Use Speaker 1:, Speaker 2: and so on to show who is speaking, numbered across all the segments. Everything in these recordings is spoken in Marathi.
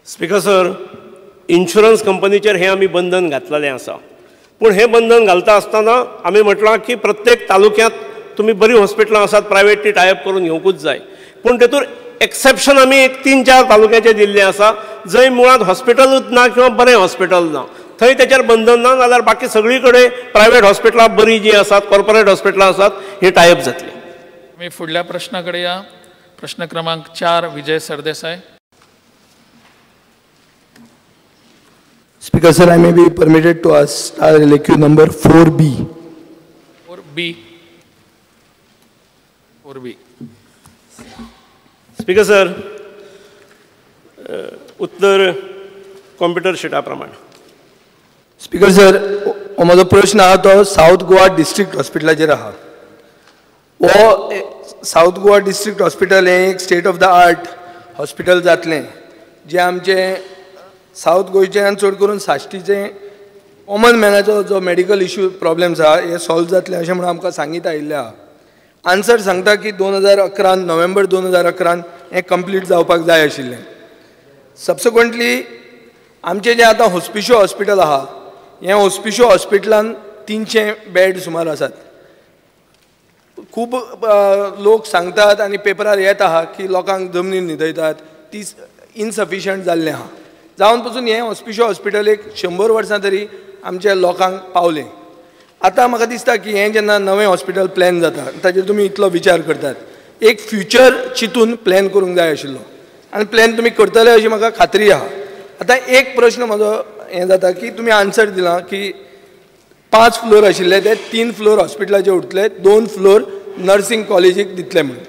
Speaker 1: स्पीकर सर, इन्शुरन्स कंपनीचेर हे आमी बंधन घातलेलें आसा, पूण हे बंधन घालता आसतना आमी म्हटलां की प्रत्येक तालुक्यांत तुमी बरी हॉस्पिटलां आसात प्रायवेट ती टायप करून घेवंकूच जाय, पूण तेतूर एक्सेप्शन आमी एक 3-4 तालुक्याचे दिल्ले आसा जंय मुळात हॉस्पिटलूच ना किंवा बरें हॉस्पिटल ना, थंय तेचेर बंधन ना, जाल्यार बाकी सगळी कडेन प्रायवेट हॉस्पिटलां बरी जी आसात, कॉर्पोरेट हॉस्पिटलां आसात ही टायप जातली.
Speaker 2: मी फुडल्या प्रश्नाकडे या. प्रश्न क्रमांक 4 Vijay Sardesai.
Speaker 3: Speaker sir, I may be permitted to ask LAQ number 4B.
Speaker 2: 4B.
Speaker 1: Speaker sir, उत्तर कॉम्प्युटर शिटा प्रमाण.
Speaker 3: स्पीकर सर, म्हजो प्रश्न आहा तो साऊथ गोवा डिस्ट्रिक्ट हॉस्पिटलाचेर आहा. वो साऊथ गोवा डिस्ट्रिक्ट हॉस्पिटल हें एक state of the art hospital जातलें, जें आमचें साऊथ गोंयच्यान चड करून साश्टीचें कॉमन मॅनाचो जो मेडिकल इश्यू प्रॉब्लेम्स आहा हे सॉल्व जातले अशें म्हणून आमकां सांगित आयिल्लें आहा. आन्सर सांगता की 2011 नोव्हेंबर 2011 हें कंप्लीट जावपाक जाय आशिल्लें. सबसिक्वंटली आमचें जें आतां हॉस्पिशो हॉस्पिटल आहा, हें हॉस्पिशो हॉस्पिटलान 300 बेड सुमार आसात. खूब लोक सांगतात आनी पेपरार येत आहा की लोकांक जमनीर न्हिदयतात, ती इनसफिशियंट जाल्लें आहा. जावन पसून हें हॉस्पिशो हॉस्पिटल एक 100 वर्सां तरी आमच्या लोकांक पावलें. आतां म्हाका दिसता की हें जेन्ना नवें हॉस्पिटल प्लॅन जाता ताचेर तुमी इतलो विचार करतात, एक फ्युचर चिंतून प्लॅन करूंक जाय आशिल्लो आनी प्लॅन तुमी करतले अशी म्हाका खात्री आहा. आतां एक प्रश्न म्हजो हें जाता की तुमी आन्सर दिलां की 5 फ्लोर आशिल्ले ते 3 फ्लोर हॉस्पिटलाचे उरतले, 2 फ्लोर नर्सिंग कॉलेजीक दितले म्हणून.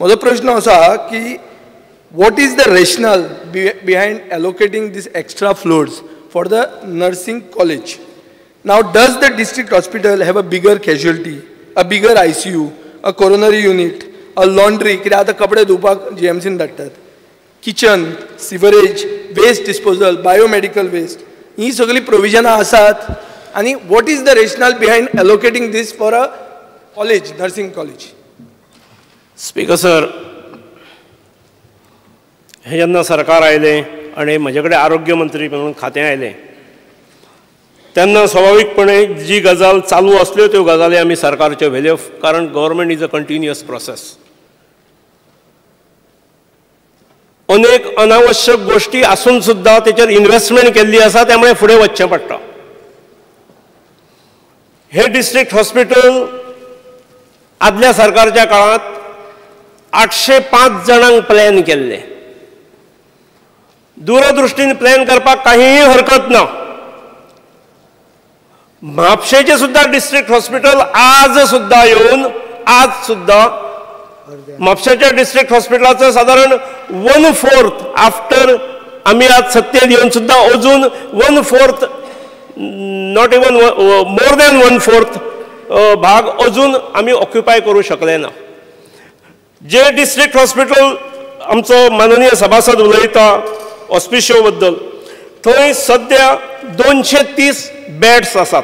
Speaker 3: म्हजो प्रश्न असो आहा की what is the rationale behind allocating these extra floors for the nursing college? Now, does the district hospital have a bigger casualty, a bigger ICU, a coronary unit, a laundry, कित्याक आतां कपडे धुवपाक GMCन धाडटात, kitchen, sewerage, waste disposal, biomedical waste, ही सगळी प्रोविजनां आसात, आनी what is the rationale behind allocating this for a college, nursing college?
Speaker 1: Speaker sir, हे जेन्ना सरकार आयलें आनी म्हजे कडेन आरोग्य मंत्री म्हणून खातें आयलें तेन्ना स्वाभावीकपणे जी गजाल चालू आसल्यो त्यो गजाली आमी सरकारच्यो व्हेल्यो, कारण government is a continuous process. अनेक अनावश्यक गोष्टी आसून सुद्दां तेचेर इन्व्हेस्टमेंट केल्ली आसा, त्यामुळे फुडें वचचें पडटा. हे डिस्ट्रिक्ट हॉस्पिटल आदल्या सरकारच्या काळांत 805 जाणांक प्लॅन केल्ले. दूरदृष्टीन प्लॅन करपाक काहीही हरकत ना. म्हापशेचें सुद्दां डिस्ट्रिक्ट हॉस्पिटल आज सुद्दां येवन म्हापशेच्या डिस्ट्रिक्ट हॉस्पिटलाचो सादारण 1/4 आफ्टर आमी आज सत्तेत येवन सुद्दां अजून 1/4 नॉट इवन मोर दॅन 1/4 भाग अजून आमी ऑक्युपाय करूं शकले ना. जे डिस्ट्रिक्ट हॉस्पिटल आमचो माननीय सभासद उलयता हॉस्पिशो बद्दल, थंय सद्या 230 बेड्स आसात.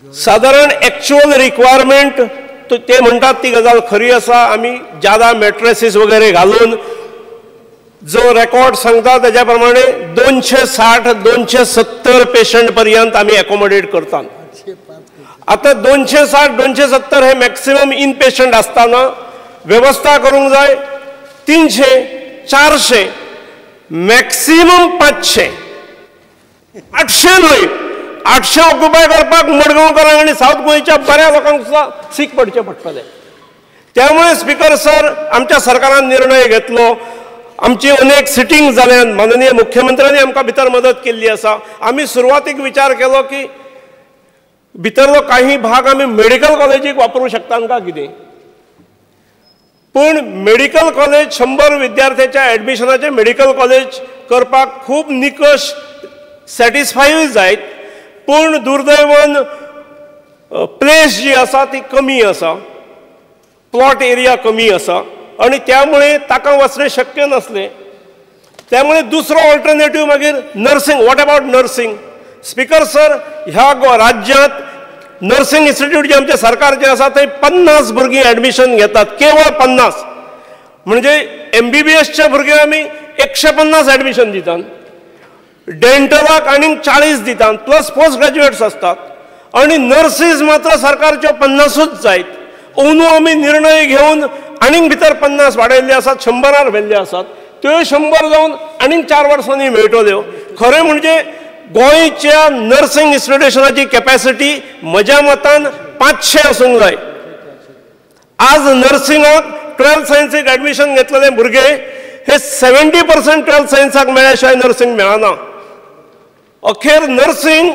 Speaker 1: सादारण एक्चुअल रिक्वायरमेंट ते म्हणटात ती गजाल खरी आसा. आमी ज्यादा मॅट्रेसीस वगैरे घालून जो रेकॉर्ड सांगता तेज्या प्रमाणे 260-270 पेशंट पर्यंत आमी एकोमोडेट करतात. आता 260-270 हे मॅक्सिमम इन पेशंट आसतना व्यवस्था करूंक जाय 300-400 मॅक्सिमम 500 800 न्हय, 800 ऑक्युपाय करपाक मडगांवकारांक आनी साऊथ गोंयच्या बऱ्या लोकांक सुद्दां सीक पडचें पडटलें. त्यामुळे स्पीकर सर, आमच्या सरकारान निर्णय घेतलो. आमची अनेक सिटींग जाल्यात, माननीय मुख्यमंत्र्यांनी आमकां भितर मदत केल्ली आसा. आमी सुरवातीक विचार केलो की भितरलो काही भाग आमी मेडिकल कॉलेजीक वापरूं शकतात काय कितें, पूण मेडिकल कॉलेज 100 विद्यार्थ्याच्या एडमिशनाचे मेडिकल कॉलेज करपाक खूब निकश सॅटिस्फायूय जायत, पूण दुर्दैवान प्लेस जी आसा ती कमी आसा, प्लॉट एरिया कमी आसा आणि त्यामुळे ताका वचणें शक्य नसलें. त्यामुळे दुसरो ऑल्टरनेटिव्ह मागीर nursing. What about nursing? Speaker sir, ह्या राज्यांत नर्सिंग इन्स्टिट्यूट जे आमचे सरकारचे आसा थंय 50 भुरगीं एडमिशन घेतात, केवळ 50. म्हणजे MBBSच्या भुरग्यांक आमी 150 ॲडमिशन दितात, डेंटलाक आनीक 40 दितात, प्लस पोस्ट ग्रॅज्युएट्स असतात, आणि नर्सीज मात्र सरकारच्यो 50च जायत. अंदू आमी निर्णय घेवन आनीक भितर 50 वाडयल्ले आसात, 100 व्हेल्ले आसात, त्यो 100 जावन आनीक 4 वर्सांनी मेळटल्यो. खरें म्हणजे गोंयच्या नर्सिंग इन्स्टिट्युशनाची कॅपॅसिटी म्हज्या मतान 500 आसूंक जाय. आज नर्सिंगाक 12th सायन्सीक ॲडमिशन घेतलेले भुरगे हे 70% 12th सायन्साक मेळ्ळ्या शिवाय नर्सिंग मेळना. अखेर नर्सिंग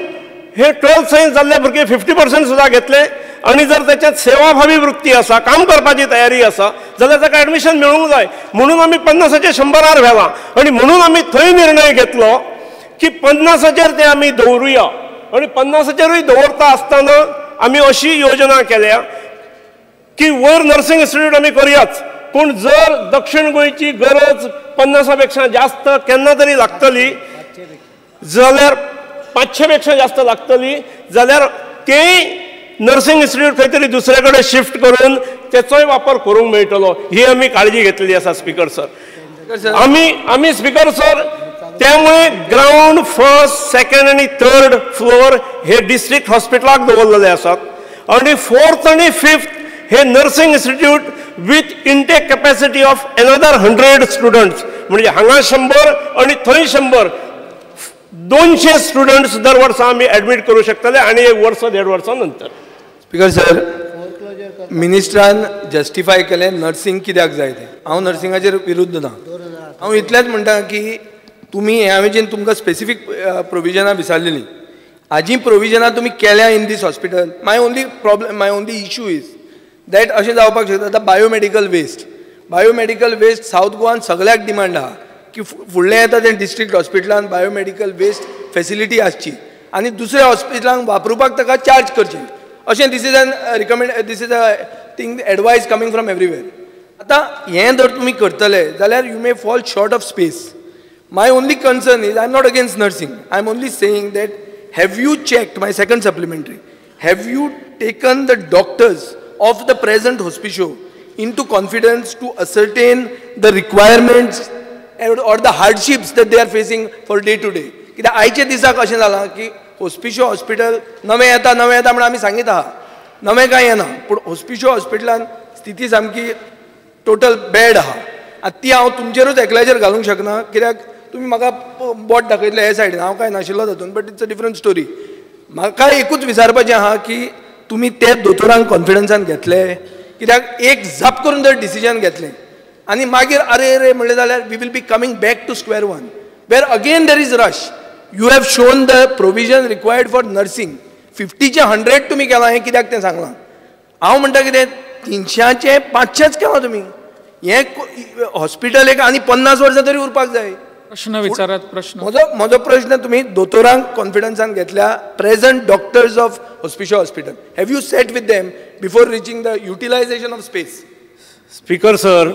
Speaker 1: हे 12th सायन्स जाल्ले भुरगे 50% सुद्धा घेतले, आणि जर त्याच्यात सेवाभावी वृत्ती असा, काम करपाची तयारी असा, जाल्यार ताका ॲडमिशन मेळूंक जाय. म्हणून आमी 50चे 100 व्हेला, आणि म्हणून आमी थंय निर्णय घेतलो की 50चेर ते आमी दवरुया. आणि 50चेरूय दवरता आसतना आमी अशी योजना केल्या की वयर नर्सिंग इन्स्टिट्यूट आमी करयाच, पूण जर दक्षिण गोंयची गरज 50 पेक्षा जास्त केन्ना तरी लागतली जाल्यार 500 पेक्षा जास्त लागतली जाल्यार तेय नर्सिंग इन्स्टिट्यूट खंय तरी दुसरे कडेन शिफ्ट करून त्याचोय वापर करूंक मेळटलो, ही आमी काळजी घेतलेली आसा स्पीकर सर. आमी स्पीकर सर त्यामुळे ग्राउंड, फर्स्ट, सेकंड आणि 3rd फ्लोर हे डिस्ट्रिक्ट हॉस्पिटलाक दवरलेले आसात, आणि 4th आणि 5th हे nursing institute with intake capacity of another 100 students, म्हणजे हांगा 100 आणि थंय 100, 200 स्टुडंट्स दर वर्सा आमी ॲडमिट करू शकतले, आणि 1 वर्स 1.5 वर्सां नंतर.
Speaker 3: स्पीकर सर, मिनिस्टरान जस्टिफाय केलें नर्सिंग कित्याक जाय तें. हांव नर्सिंगाचेर विरुद्ध ना. हांव इतलेंच म्हणटा की तुमी ह्या वेळेन तुमकां स्पेसिफीक प्रोविजनां विचारलेलीं, हाजी प्रोविजनां तुमी केल्या in this hospital. My only issue is that अशें जावपाक शकता आतां बायोमेडिकल वेस्ट सावथ गोवान सगळ्याक डिमांड आहा की फुडलें येता तें डिस्ट्रिक्ट हॉस्पिटलान बायोमेडिकल वेस्ट फेसिलिटी आसची, आणि दुसऱ्या हॉस्पिटलांक वापरपाक ताका चार्ज करचें. अशें this is a thing advice coming from everywhere. आतां हें जर तुमी करतले जाल्यार you may fall short of space. My only concern is, I am not against nursing, I am only saying that have you checked, my second supplementary, have you taken the doctors of the present hospitals into confidence to ascertain the requirements or the hardships that they are facing for day to day. कित्याक आयचे दिसाक अशें जालां की हॉस्पिशो हॉस्पिटल नवें येता म्हणून आमी सांगीत आहा, नवें कांय येना, पूण हॉस्पिशो हॉस्पिटलान स्थिती सामकी टोटल बॅड आहा. आतां ती हांव तुमचेरूच एकल्याचेर घालूंक शकना, कित्याक तुमी म्हाका बोट दाखयतले हे सायडीन, हांव कांय नाशिल्लो तातूंत, but it's a different story. म्हाका एकूच विचारपाचें आहा की तुमी ते दोतोरांक कॉन्फिडन्सान घेतले, कित्याक एक झप करून जर डिसिजन घेतलें आनी मागीर अरे म्हणलें जाल्यार we will be coming back to square one, where again there is rush. You have shown the provision required for nursing. 50चे 100 तुमी केलां, हें कित्याक तें सांगलां. हांव म्हणटा कितें 300चे 500च केलां तुमी. हें हॉस्पिटल एक आनी 50 वर्सां तरी उरपाक जाय.
Speaker 2: प्रश्न विचारात. प्रश्न
Speaker 3: म्हजो प्रश्न, तुमी दोतोरांक कॉन्फिडन्सान घेतल्या, present doctors of hospitals hospital, have you sat with them before reaching the utilization of space?
Speaker 1: Speaker sir,